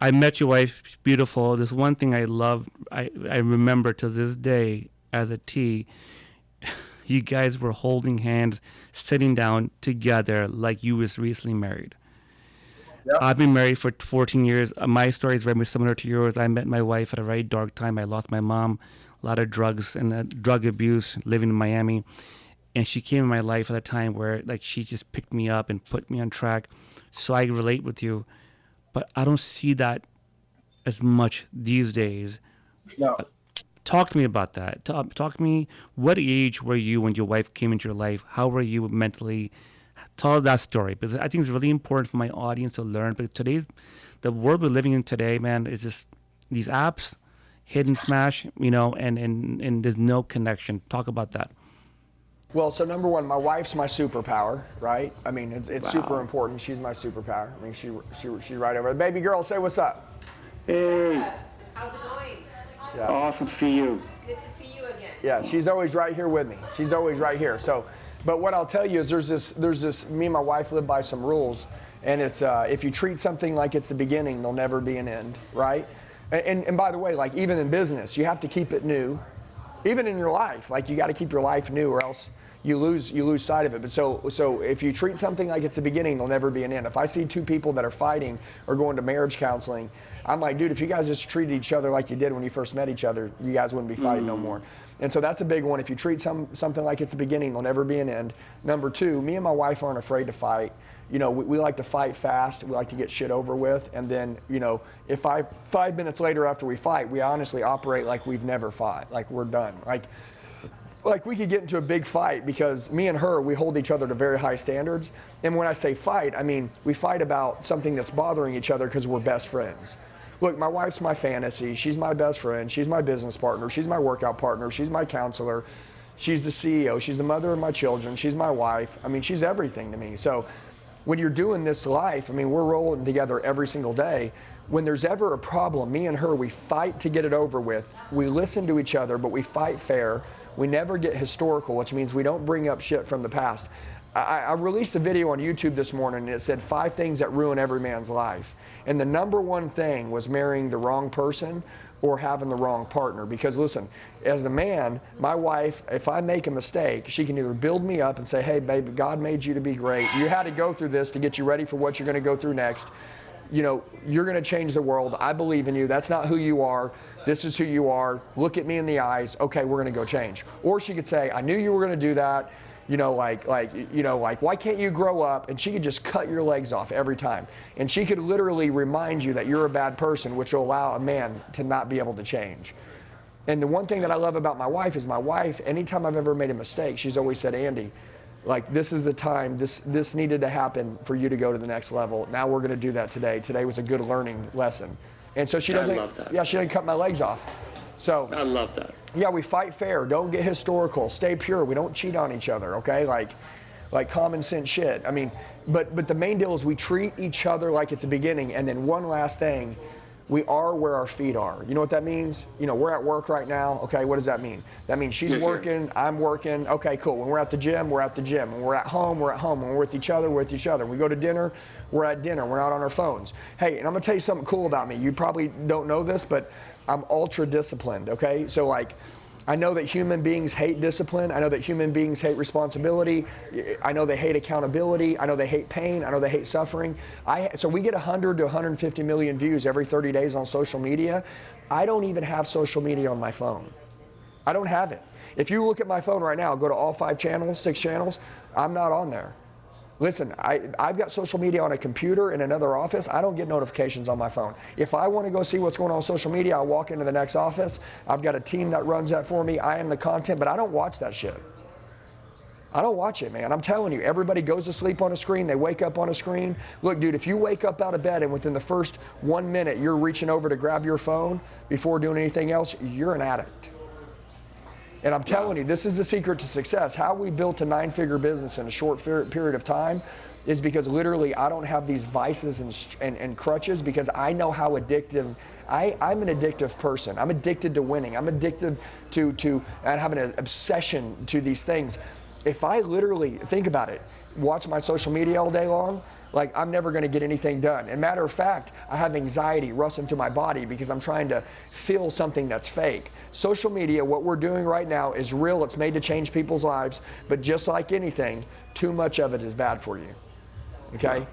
I met your wife, she's beautiful. There's one thing I love, I remember to this day as a T, you guys were holding hands, sitting down together like you was recently married. Yep. I've been married for 14 years. My story is very much similar to yours. I met my wife at a very dark time. I lost my mom, a lot of drugs and drug abuse, living in Miami. And she came in my life at a time where like she just picked me up and put me on track. So I relate with you. But I don't see that as much these days. No. Talk to me about that. Talk to me, what age were you when your wife came into your life? How were you mentally? Tell that story, because I think it's really important for my audience to learn. Because today's, the world we're living in today, man, is just these apps, hit and smash, and there's no connection. Talk about that. Well, so number one, my wife's my superpower, right? I mean, it's Wow. super important. She's my superpower. I mean, she's right over there. Baby girl, say what's up. Hey, How's it going? Yeah. awesome to see you. Good to see you again. Yeah, she's always right here with me. She's always right here. So, but what I'll tell you is there's this, me and my wife live by some rules, and it's, if you treat something like it's the beginning, there'll never be an end, right? And by the way, like even in business, you have to keep it new. Even in your life, like you got to keep your life new or else you lose sight of it. But so if you treat something like it's a beginning, there'll never be an end. If I see two people that are fighting or going to marriage counseling, I'm like, dude, if you guys just treated each other like you did when you first met each other, you guys wouldn't be fighting no more. And so that's a big one. If you treat something like it's a beginning, there'll never be an end. Number two, me and my wife aren't afraid to fight. We like to fight fast. We like to get shit over with. And then, if 5 minutes later after we fight, we honestly operate like we've never fought, like we're done. Like we could get into a big fight because me and her, we hold each other to very high standards. And when I say fight, I mean we fight about something that's bothering each other because we're best friends. Look, my wife's my fantasy. She's my best friend. She's my business partner. She's my workout partner. She's my counselor. She's the CEO. She's the mother of my children. She's my wife. I mean, she's everything to me. So when you're doing this life, I mean, we're rolling together every single day. When there's ever a problem, me and her, we fight to get it over with. We listen to each other, but we fight fair. We never get historical, which means we don't bring up shit from the past. I released a video on YouTube this morning, and it said 5 things that ruin every man's life. And the number one thing was marrying the wrong person or having the wrong partner. Because listen, as a man, my wife, if I make a mistake, she can either build me up and say, hey, baby, God made you to be great. You had to go through this to get you ready for what you're going to go through next. You're going to change the world. I believe in you. That's not who you are. This is who you are. Look at me in the eyes. Okay, we're going to go change. Or she could say, I knew you were going to do that. Why can't you grow up? And she could just cut your legs off every time. And she could literally remind you that you're a bad person, which will allow a man to not be able to change. And the one thing that I love about my wife is my wife, anytime I've ever made a mistake, she's always said, Andy, like this is the time, this needed to happen for you to go to the next level. Now we're going to do that today. Today was a good learning lesson. And so she doesn't, I love that. yeah, she doesn't cut my legs off. So I love that. yeah, we fight fair. Don't get historical. Stay pure. We don't cheat on each other, okay? Like common sense shit. I mean, but the main deal is we treat each other like it's a beginning. And then one last thing, we are where our feet are. You know what that means? We're at work right now. Okay, what does that mean? That means she's working, I'm working. Okay, cool. When we're at the gym, we're at the gym. When we're at home, we're at home. When we're with each other, we're with each other. When we go to dinner, we're at dinner. We're not on our phones. Hey, and I'm gonna tell you something cool about me. You probably don't know this, but I'm ultra disciplined, okay? So like, I know that human beings hate discipline. I know that human beings hate responsibility. I know they hate accountability. I know they hate pain. I know they hate suffering. So we get 100 to 150 million views every 30 days on social media. I don't even have social media on my phone. I don't have it. If you look at my phone right now, go to all 5 channels, 6 channels, I'm not on there. Listen, I've got social media on a computer in another office. I don't get notifications on my phone. If I want to go see what's going on social media, I'll walk into the next office. I've got a team that runs that for me. I am the content, but I don't watch that shit. I don't watch it, man. I'm telling you, everybody goes to sleep on a screen. They wake up on a screen. Look, dude, if you wake up out of bed and within the first 1 minute you're reaching over to grab your phone before doing anything else, you're an addict. And I'm telling you, this is the secret to success. How we built a 9-figure business in a short period of time is because literally I don't have these vices and crutches because I know how addictive, I'm an addictive person. I'm addicted to winning. I'm addicted to and having an obsession to these things. If I literally, think about it, watch my social media all day long, like I'm never going to get anything done. And matter of fact, I have anxiety rustling through my body because I'm trying to feel something that's fake. Social media, what we're doing right now is real. It's made to change people's lives, but just like anything, too much of it is bad for you. Okay?